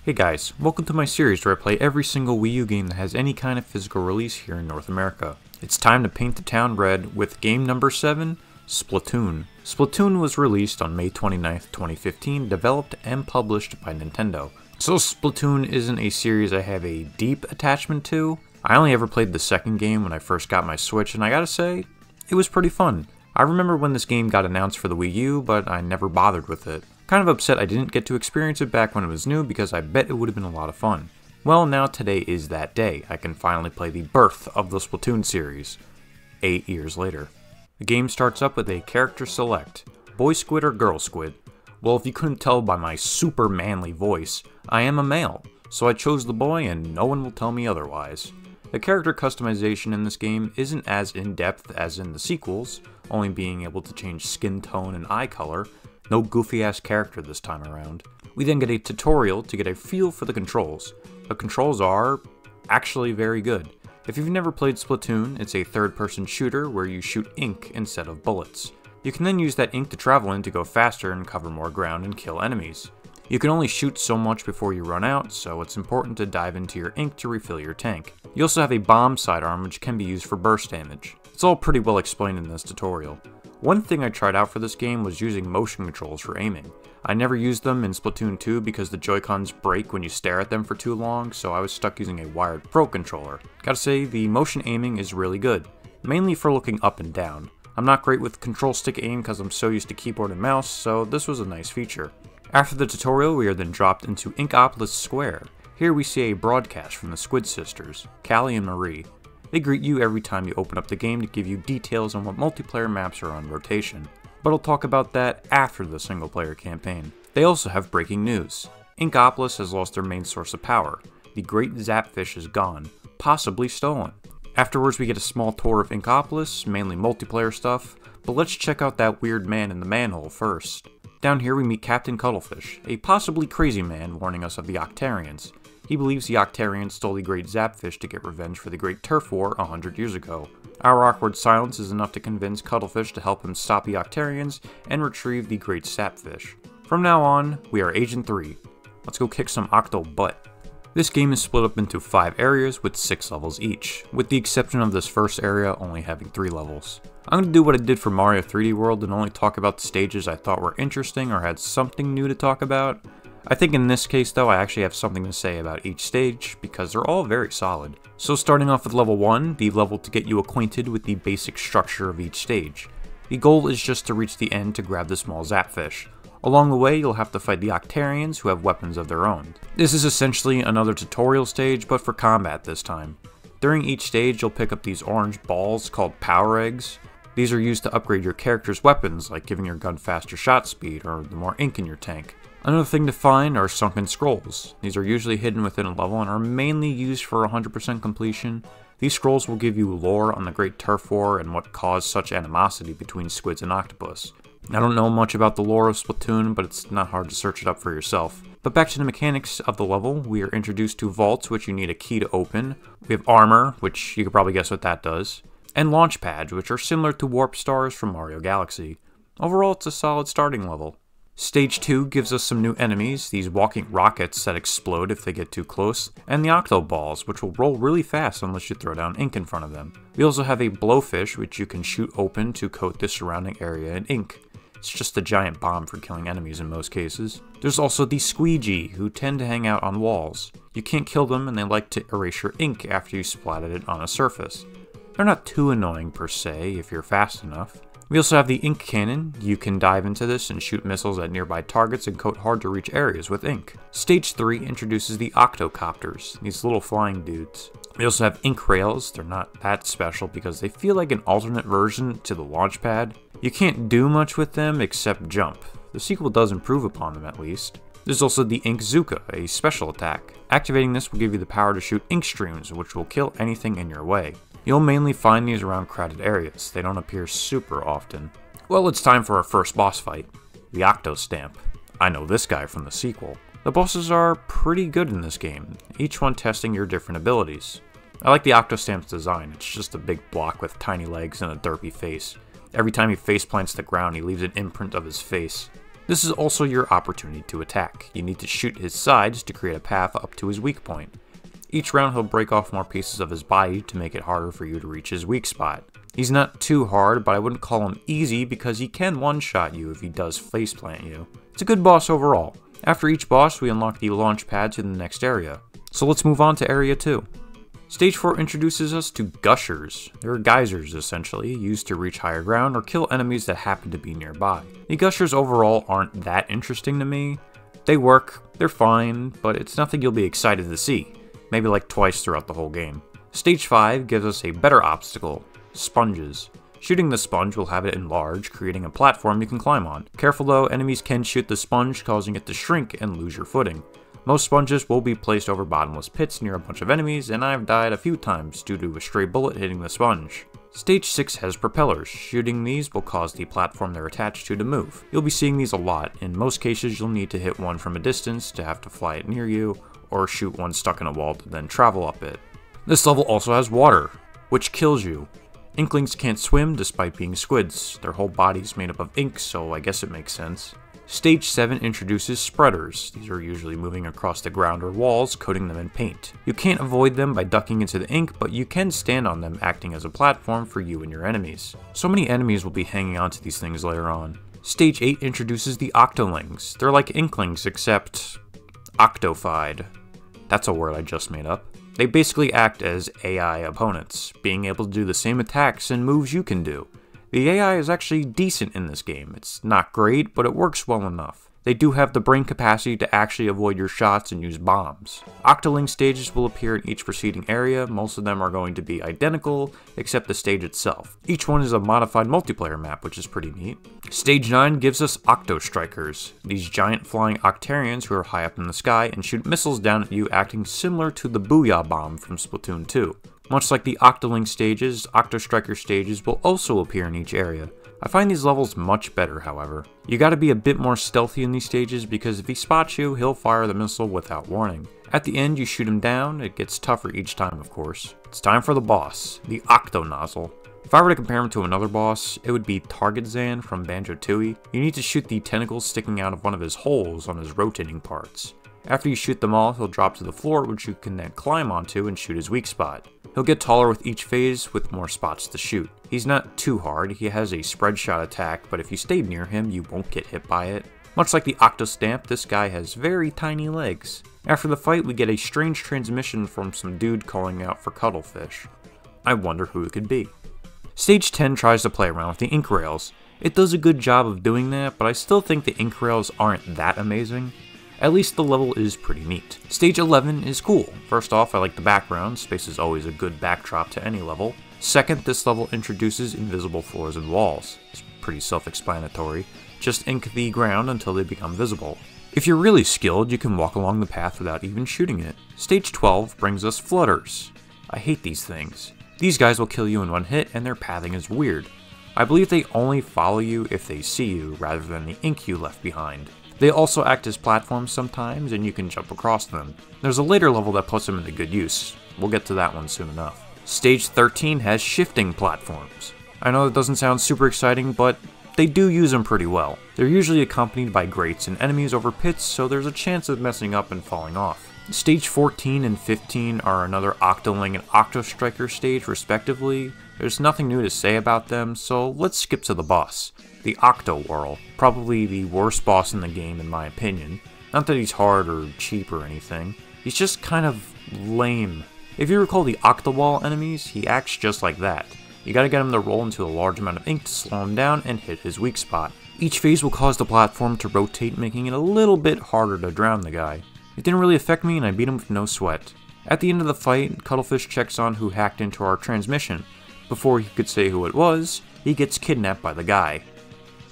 Hey guys, welcome to my series where I play every single Wii U game that has any kind of physical release here in North America. It's time to paint the town red with game number 7, Splatoon. Splatoon was released on May 29th, 2015, developed and published by Nintendo. So Splatoon isn't a series I have a deep attachment to. I only ever played the second game when I first got my Switch, and I gotta say, it was pretty fun. I remember when this game got announced for the Wii U, but I never bothered with it. Kind of upset I didn't get to experience it back when it was new because I bet it would have been a lot of fun. Well, now today is that day. I can finally play the birth of the Splatoon series, 8 years later. The game starts up with a character select, boy squid or girl squid. Well, if you couldn't tell by my super manly voice, I am a male, so I chose the boy and no one will tell me otherwise. The character customization in this game isn't as in-depth as in the sequels, only being able to change skin tone and eye color. No goofy ass character this time around. We then get a tutorial to get a feel for the controls. The controls are actually very good. If you've never played Splatoon, it's a third-person shooter where you shoot ink instead of bullets. You can then use that ink to travel in to go faster and cover more ground and kill enemies. You can only shoot so much before you run out, so it's important to dive into your ink to refill your tank. You also have a bomb sidearm which can be used for burst damage. It's all pretty well explained in this tutorial. One thing I tried out for this game was using motion controls for aiming. I never used them in Splatoon 2 because the Joy-Cons break when you stare at them for too long, so I was stuck using a wired Pro controller. Gotta say, the motion aiming is really good, mainly for looking up and down. I'm not great with control stick aim because I'm so used to keyboard and mouse, so this was a nice feature. After the tutorial, we are then dropped into Inkantation Square. Here we see a broadcast from the Squid Sisters, Callie and Marie. They greet you every time you open up the game to give you details on what multiplayer maps are on rotation, but I'll talk about that after the single player campaign. They also have breaking news. Inkopolis has lost their main source of power. The Great Zapfish is gone, possibly stolen. Afterwards we get a small tour of Inkopolis, mainly multiplayer stuff, but let's check out that weird man in the manhole first. Down here we meet Captain Cuttlefish, a possibly crazy man warning us of the Octarians. He believes the Octarians stole the Great Zapfish to get revenge for the Great Turf War 100 years ago. Our awkward silence is enough to convince Cuttlefish to help him stop the Octarians and retrieve the Great Sapfish. From now on, we are Agent 3. Let's go kick some Octo butt. This game is split up into 5 areas with 6 levels each, with the exception of this first area only having 3 levels. I'm going to do what I did for Mario 3D World and only talk about the stages I thought were interesting or had something new to talk about. I think in this case though, I actually have something to say about each stage, because they're all very solid. So starting off with level 1, the level to get you acquainted with the basic structure of each stage. The goal is just to reach the end to grab the small Zapfish. Along the way, you'll have to fight the Octarians who have weapons of their own. This is essentially another tutorial stage, but for combat this time. During each stage, you'll pick up these orange balls called Power Eggs. These are used to upgrade your character's weapons, like giving your gun faster shot speed or the more ink in your tank. Another thing to find are sunken scrolls. These are usually hidden within a level and are mainly used for 100% completion. These scrolls will give you lore on the Great Turf War and what caused such animosity between squids and octopus. I don't know much about the lore of Splatoon, but it's not hard to search it up for yourself. But back to the mechanics of the level, we are introduced to vaults, which you need a key to open. We have armor, which you could probably guess what that does. And launch pads, which are similar to warp stars from Mario Galaxy. Overall, it's a solid starting level. Stage 2 gives us some new enemies, these walking rockets that explode if they get too close, and the Octo balls, which will roll really fast unless you throw down ink in front of them. We also have a blowfish, which you can shoot open to coat the surrounding area in ink. It's just a giant bomb for killing enemies in most cases. There's also the squeegee, who tend to hang out on walls. You can't kill them and they like to erase your ink after you splatted it on a surface. They're not too annoying per se if you're fast enough. We also have the ink cannon. You can dive into this and shoot missiles at nearby targets and coat hard to reach areas with ink. Stage 3 introduces the octocopters, these little flying dudes. We also have ink rails. They're not that special because they feel like an alternate version to the launch pad. You can't do much with them except jump. The sequel does improve upon them at least. There's also the Ink Zuka, a special attack. Activating this will give you the power to shoot ink streams, which will kill anything in your way. You'll mainly find these around crowded areas. They don't appear super often. Well, it's time for our first boss fight, the Octo Stamp. I know this guy from the sequel. The bosses are pretty good in this game, each one testing your different abilities. I like the Octo Stamp's design. It's just a big block with tiny legs and a derpy face. Every time he faceplants the ground, he leaves an imprint of his face. This is also your opportunity to attack. You need to shoot his sides to create a path up to his weak point. Each round he'll break off more pieces of his body to make it harder for you to reach his weak spot. He's not too hard, but I wouldn't call him easy because he can one-shot you if he does faceplant you. It's a good boss overall. After each boss, we unlock the launch pad to the next area. So let's move on to Area 2. Stage 4 introduces us to gushers. They're geysers, essentially, used to reach higher ground or kill enemies that happen to be nearby. The gushers overall aren't that interesting to me. They work, they're fine, but it's nothing you'll be excited to see. Maybe like twice throughout the whole game. Stage 5 gives us a better obstacle, sponges. Shooting the sponge will have it enlarge, creating a platform you can climb on. Careful though, enemies can shoot the sponge, causing it to shrink and lose your footing. Most sponges will be placed over bottomless pits near a bunch of enemies, and I've died a few times due to a stray bullet hitting the sponge. Stage 6 has propellers. Shooting these will cause the platform they're attached to move. You'll be seeing these a lot. In most cases, you'll need to hit one from a distance to have to fly it near you, or shoot one stuck in a wall to then travel up it. This level also has water, which kills you. Inklings can't swim despite being squids. Their whole body's made up of ink, so I guess it makes sense. Stage 7 introduces spreaders. These are usually moving across the ground or walls, coating them in paint. You can't avoid them by ducking into the ink, but you can stand on them, acting as a platform for you and your enemies. So many enemies will be hanging onto these things later on. Stage 8 introduces the Octolings. They're like Inklings, except octofied. That's a word I just made up. They basically act as AI opponents, being able to do the same attacks and moves you can do. The AI is actually decent in this game. It's not great, but it works well enough. They do have the brain capacity to actually avoid your shots and use bombs. Octoling stages will appear in each preceding area. Most of them are going to be identical, except the stage itself. Each one is a modified multiplayer map, which is pretty neat. Stage 9 gives us Octo Strikers, these giant flying Octarians who are high up in the sky and shoot missiles down at you, acting similar to the Booyah Bomb from Splatoon 2. Much like the Octoling stages, Octo Striker stages will also appear in each area. I find these levels much better, however. You gotta be a bit more stealthy in these stages because if he spots you, he'll fire the missile without warning. At the end, you shoot him down. It gets tougher each time, of course. It's time for the boss, the Octo Nozzle. If I were to compare him to another boss, it would be Target Zan from Banjo-Tooie. You need to shoot the tentacles sticking out of one of his holes on his rotating parts. After you shoot them all, he'll drop to the floor, which you can then climb onto and shoot his weak spot. He'll get taller with each phase with more spots to shoot. He's not too hard, he has a spread shot attack, but if you stay near him, you won't get hit by it. Much like the Octo Stamp, this guy has very tiny legs. After the fight, we get a strange transmission from some dude calling out for cuttlefish. I wonder who it could be. Stage 10 tries to play around with the ink rails. It does a good job of doing that, but I still think the ink rails aren't that amazing. At least the level is pretty neat. Stage 11 is cool. First off, I like the background. Space is always a good backdrop to any level. Second, this level introduces invisible floors and walls. It's pretty self-explanatory. Just ink the ground until they become visible. If you're really skilled, you can walk along the path without even shooting it. Stage 12 brings us flutters. I hate these things. These guys will kill you in one hit, and their pathing is weird. I believe they only follow you if they see you, rather than the ink you left behind. They also act as platforms sometimes, and you can jump across them. There's a later level that puts them into good use. We'll get to that one soon enough. Stage 13 has shifting platforms. I know that doesn't sound super exciting, but they do use them pretty well. They're usually accompanied by grates and enemies over pits, so there's a chance of messing up and falling off. Stage 14 and 15 are another Octoling and Octo Striker stage respectively. There's nothing new to say about them, so let's skip to the boss. The Octo Whirl, probably the worst boss in the game in my opinion. Not that he's hard or cheap or anything, he's just kind of lame. If you recall the Octowall enemies, he acts just like that. You gotta get him to roll into a large amount of ink to slow him down and hit his weak spot. Each phase will cause the platform to rotate, making it a little bit harder to drown the guy. It didn't really affect me and I beat him with no sweat. At the end of the fight, Cuttlefish checks on who hacked into our transmission. Before he could say who it was, he gets kidnapped by the guy.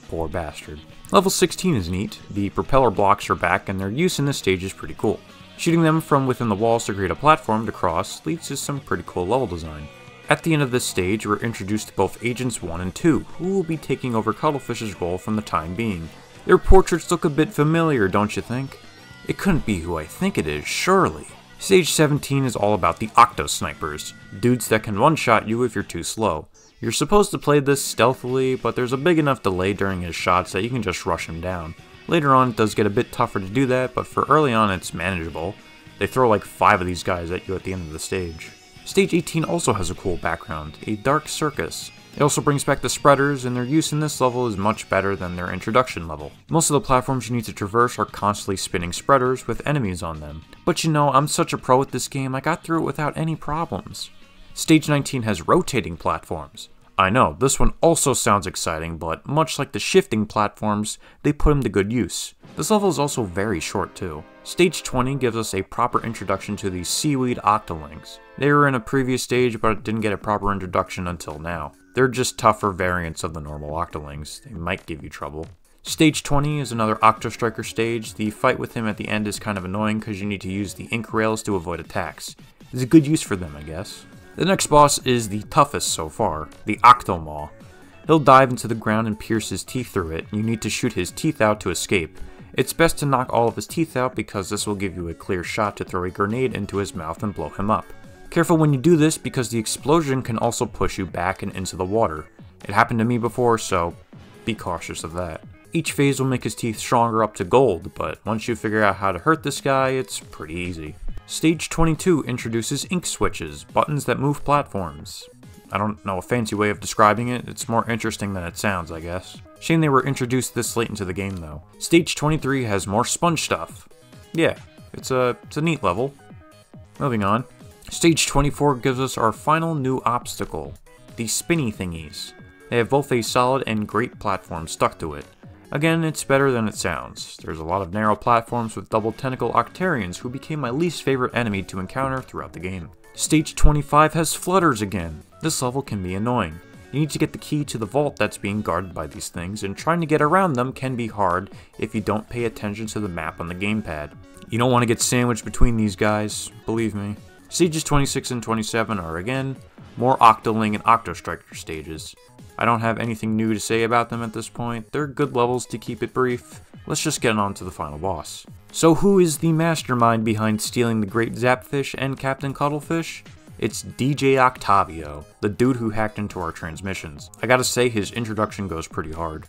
Poor bastard. Level 16 is neat. The propeller blocks are back and their use in this stage is pretty cool. Shooting them from within the walls to create a platform to cross leads to some pretty cool level design. At the end of this stage, we're introduced to both Agents 1 and 2, who will be taking over Cuttlefish's role from the time being. Their portraits look a bit familiar, don't you think? It couldn't be who I think it is, surely. Stage 17 is all about the Octo Snipers, dudes that can one-shot you if you're too slow. You're supposed to play this stealthily, but there's a big enough delay during his shots that you can just rush him down. Later on it does get a bit tougher to do that, but for early on it's manageable. They throw like 5 of these guys at you at the end of the stage. Stage 18 also has a cool background, a dark circus. It also brings back the spreaders, and their use in this level is much better than their introduction level. Most of the platforms you need to traverse are constantly spinning spreaders with enemies on them. But you know, I'm such a pro at this game, I got through it without any problems. Stage 19 has rotating platforms. I know, this one also sounds exciting, but much like the shifting platforms, they put them to good use. This level is also very short too. Stage 20 gives us a proper introduction to the seaweed octolings. They were in a previous stage, but didn't get a proper introduction until now. They're just tougher variants of the normal octolings. They might give you trouble. Stage 20 is another Octo Striker stage. The fight with him at the end is kind of annoying because you need to use the ink rails to avoid attacks. It's a good use for them, I guess. The next boss is the toughest so far, the Octomaw. He'll dive into the ground and pierce his teeth through it, and you need to shoot his teeth out to escape. It's best to knock all of his teeth out because this will give you a clear shot to throw a grenade into his mouth and blow him up. Careful when you do this because the explosion can also push you back and into the water. It happened to me before, so be cautious of that. Each phase will make his teeth stronger up to gold, but once you figure out how to hurt this guy, it's pretty easy. Stage 22 introduces ink switches, buttons that move platforms. I don't know a fancy way of describing it, it's more interesting than it sounds, I guess. Shame they were introduced this late into the game though. Stage 23 has more sponge stuff. Yeah, it's a neat level. Moving on. Stage 24 gives us our final new obstacle, the spinny thingies. They have both a solid and great platform stuck to it. Again, it's better than it sounds. There's a lot of narrow platforms with double tentacle Octarians who became my least favorite enemy to encounter throughout the game. Stage 25 has flutters again. This level can be annoying. You need to get the key to the vault that's being guarded by these things, and trying to get around them can be hard if you don't pay attention to the map on the gamepad. You don't want to get sandwiched between these guys, believe me. Stages 26 and 27 are again more Octoling and Octo Striker stages. I don't have anything new to say about them at this point. They're good levels to keep it brief. Let's just get on to the final boss. So who is the mastermind behind stealing the Great Zapfish and Captain Cuttlefish? It's DJ Octavio, the dude who hacked into our transmissions. I gotta say, his introduction goes pretty hard.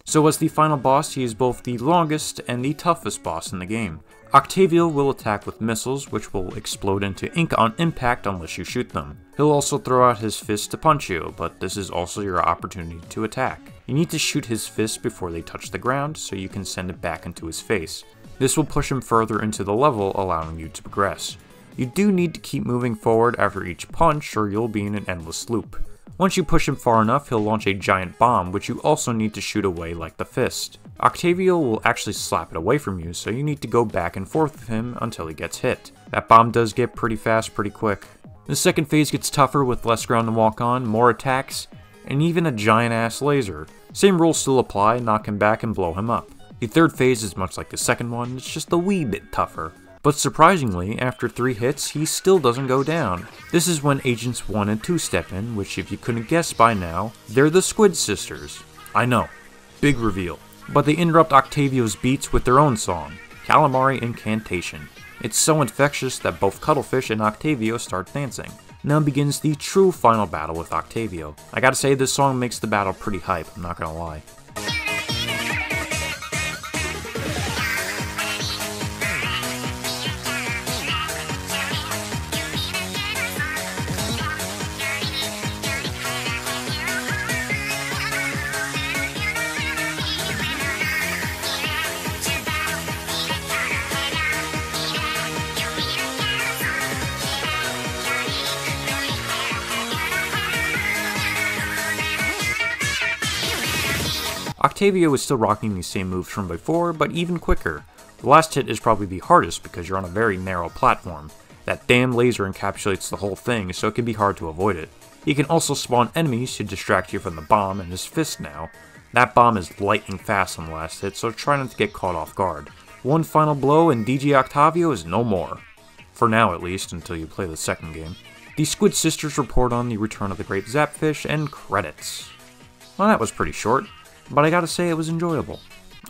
So as the final boss, he is both the longest and the toughest boss in the game. Octavio will attack with missiles, which will explode into ink on impact unless you shoot them. He'll also throw out his fist to punch you, but this is also your opportunity to attack. You need to shoot his fist before they touch the ground, so you can send it back into his face. This will push him further into the level, allowing you to progress. You do need to keep moving forward after each punch, or you'll be in an endless loop. Once you push him far enough, he'll launch a giant bomb, which you also need to shoot away like the fist. Octavio will actually slap it away from you, so you need to go back and forth with him until he gets hit. That bomb does get pretty fast pretty quick. The second phase gets tougher with less ground to walk on, more attacks, and even a giant ass laser. Same rules still apply, knock him back and blow him up. The third phase is much like the second one, it's just a wee bit tougher. But surprisingly, after 3 hits, he still doesn't go down. This is when Agents 1 and 2 step in, which if you couldn't guess by now, they're the Squid Sisters. I know, big reveal. But they interrupt Octavio's beats with their own song, Calamari Inkantation. It's so infectious that both Cuttlefish and Octavio start dancing. Now begins the true final battle with Octavio. I gotta say, this song makes the battle pretty hype, I'm not gonna lie. Octavio is still rocking the same moves from before, but even quicker. The last hit is probably the hardest because you're on a very narrow platform. That damn laser encapsulates the whole thing, so it can be hard to avoid it. He can also spawn enemies to distract you from the bomb and his fist now. That bomb is lightning fast on the last hit, so try not to get caught off guard. One final blow and DJ Octavio is no more. For now at least, until you play the second game. The Squid Sisters report on the return of the Great Zapfish and credits. Well, that was pretty short, but I gotta say it was enjoyable.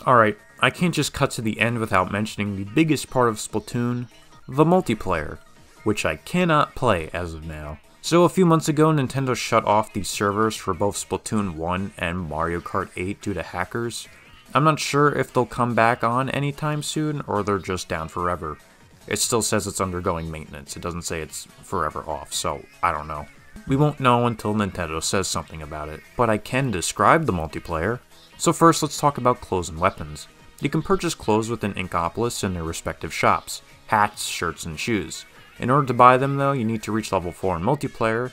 Alright, I can't just cut to the end without mentioning the biggest part of Splatoon, the multiplayer, which I cannot play as of now. So a few months ago, Nintendo shut off the servers for both Splatoon 1 and Mario Kart 8 due to hackers. I'm not sure if they'll come back on anytime soon, or they're just down forever. It still says it's undergoing maintenance, it doesn't say it's forever off, so I don't know. We won't know until Nintendo says something about it, but I can describe the multiplayer. So first, let's talk about clothes and weapons. You can purchase clothes within Inkopolis in their respective shops, hats, shirts, and shoes. In order to buy them though, you need to reach level 4 in multiplayer,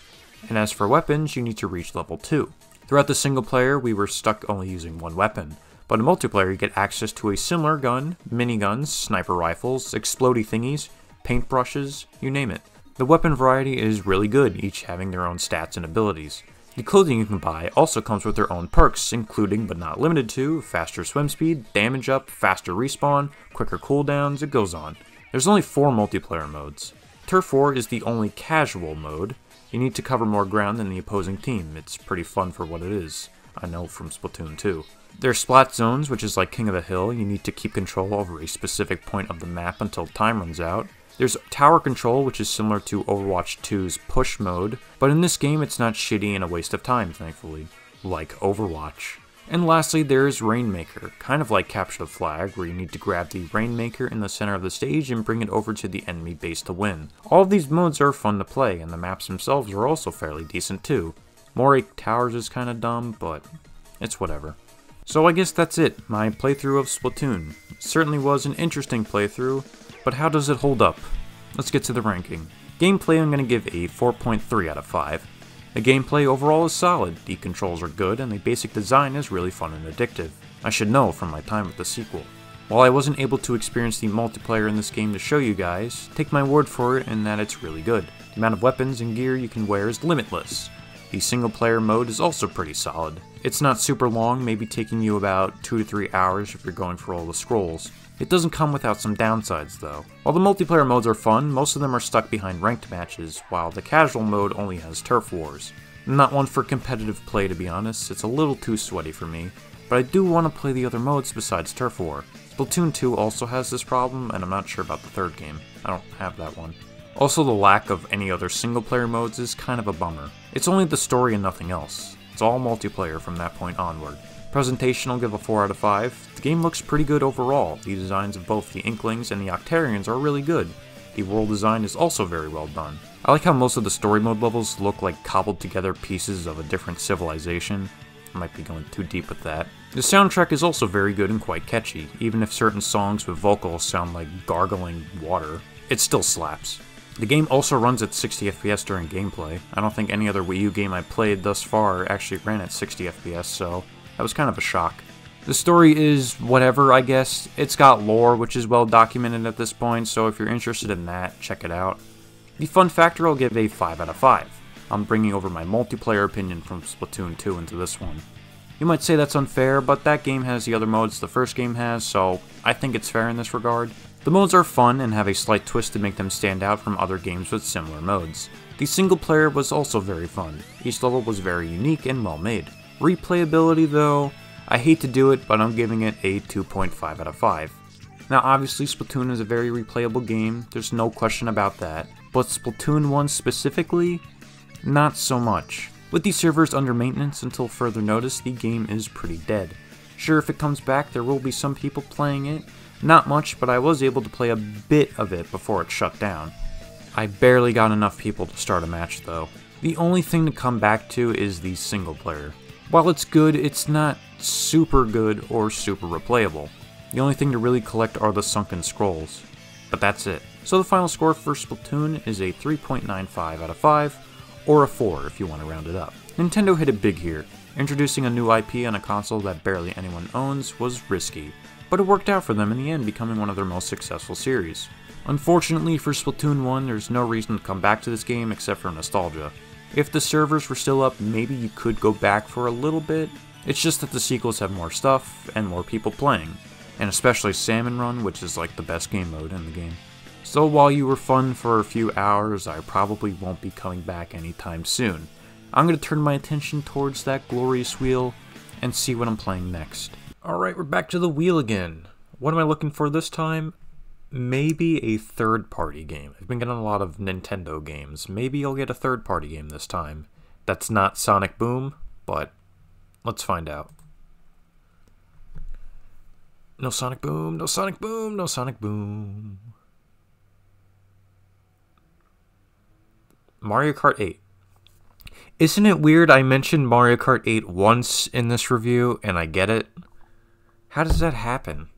and as for weapons, you need to reach level 2. Throughout the single player, we were stuck only using one weapon, but in multiplayer you get access to a similar gun, miniguns, sniper rifles, explodey thingies, paintbrushes, you name it. The weapon variety is really good, each having their own stats and abilities. The clothing you can buy also comes with their own perks, including but not limited to faster swim speed, damage up, faster respawn, quicker cooldowns, it goes on. There's only 4 multiplayer modes. Turf War is the only casual mode. You need to cover more ground than the opposing team. It's pretty fun for what it is. I know from Splatoon 2. There's Splat Zones, which is like King of the Hill. You need to keep control over a specific point of the map until time runs out. There's Tower Control, which is similar to Overwatch 2's push mode, but in this game it's not shitty and a waste of time, thankfully, like Overwatch. And lastly, there's Rainmaker, kind of like Capture the Flag, where you need to grab the Rainmaker in the center of the stage and bring it over to the enemy base to win. All of these modes are fun to play, and the maps themselves are also fairly decent too. Moray Towers is kinda dumb, but it's whatever. So I guess that's it, my playthrough of Splatoon. It certainly was an interesting playthrough, but how does it hold up? Let's get to the ranking. Gameplay I'm going to give a 4.3 out of 5. The gameplay overall is solid, the controls are good, and the basic design is really fun and addictive. I should know from my time with the sequel. While I wasn't able to experience the multiplayer in this game to show you guys, take my word for it in that it's really good. The amount of weapons and gear you can wear is limitless. The single player mode is also pretty solid. It's not super long, maybe taking you about 2 to 3 hours if you're going for all the scrolls. It doesn't come without some downsides though. While the multiplayer modes are fun, most of them are stuck behind ranked matches, while the casual mode only has turf wars. I'm not one for competitive play to be honest, it's a little too sweaty for me, but I do want to play the other modes besides turf war. Splatoon 2 also has this problem, and I'm not sure about the third game. I don't have that one. Also, the lack of any other single player modes is kind of a bummer. It's only the story and nothing else. It's all multiplayer from that point onward. Presentation I'll give a 4 out of 5. The game looks pretty good overall. The designs of both the Inklings and the Octarians are really good. The world design is also very well done. I like how most of the story mode levels look like cobbled together pieces of a different civilization. I might be going too deep with that. The soundtrack is also very good and quite catchy, even if certain songs with vocals sound like gargling water. It still slaps. The game also runs at 60 FPS during gameplay. I don't think any other Wii U game I played thus far actually ran at 60 FPS, so that was kind of a shock. The story is whatever, I guess. It's got lore, which is well documented at this point, so if you're interested in that, check it out. The fun factor I'll give a 5 out of 5. I'm bringing over my multiplayer opinion from Splatoon 2 into this one. You might say that's unfair, but that game has the other modes the first game has, so I think it's fair in this regard. The modes are fun and have a slight twist to make them stand out from other games with similar modes. The single player was also very fun. Each level was very unique and well made. Replayability though, I hate to do it, but I'm giving it a 2.5 out of 5. Now obviously Splatoon is a very replayable game, there's no question about that, but Splatoon 1 specifically, not so much. With these servers under maintenance until further notice, the game is pretty dead. Sure, if it comes back there will be some people playing it, not much, but I was able to play a bit of it before it shut down. I barely got enough people to start a match though. The only thing to come back to is the single player. While it's good, it's not super good or super replayable. The only thing to really collect are the sunken scrolls. But that's it. So the final score for Splatoon is a 3.95 out of 5, or a 4 if you want to round it up. Nintendo hit it big here. Introducing a new IP on a console that barely anyone owns was risky, but it worked out for them in the end, becoming one of their most successful series. Unfortunately for Splatoon 1, there's no reason to come back to this game except for nostalgia. If the servers were still up, maybe you could go back for a little bit. It's just that the sequels have more stuff and more people playing. and especially Salmon Run, which is like the best game mode in the game. So while you were fun for a few hours, I probably won't be coming back anytime soon. I'm going to turn my attention towards that glorious wheel and see what I'm playing next. Alright, we're back to the wheel again. What am I looking for this time? Maybe a third-party game. I've been getting a lot of Nintendo games. Maybe I'll get a third-party game this time. That's not Sonic Boom, but let's find out. No Sonic Boom, no Sonic Boom, no Sonic Boom. Mario Kart 8. Isn't it weird I mentioned Mario Kart 8 once in this review and I get it? How does that happen?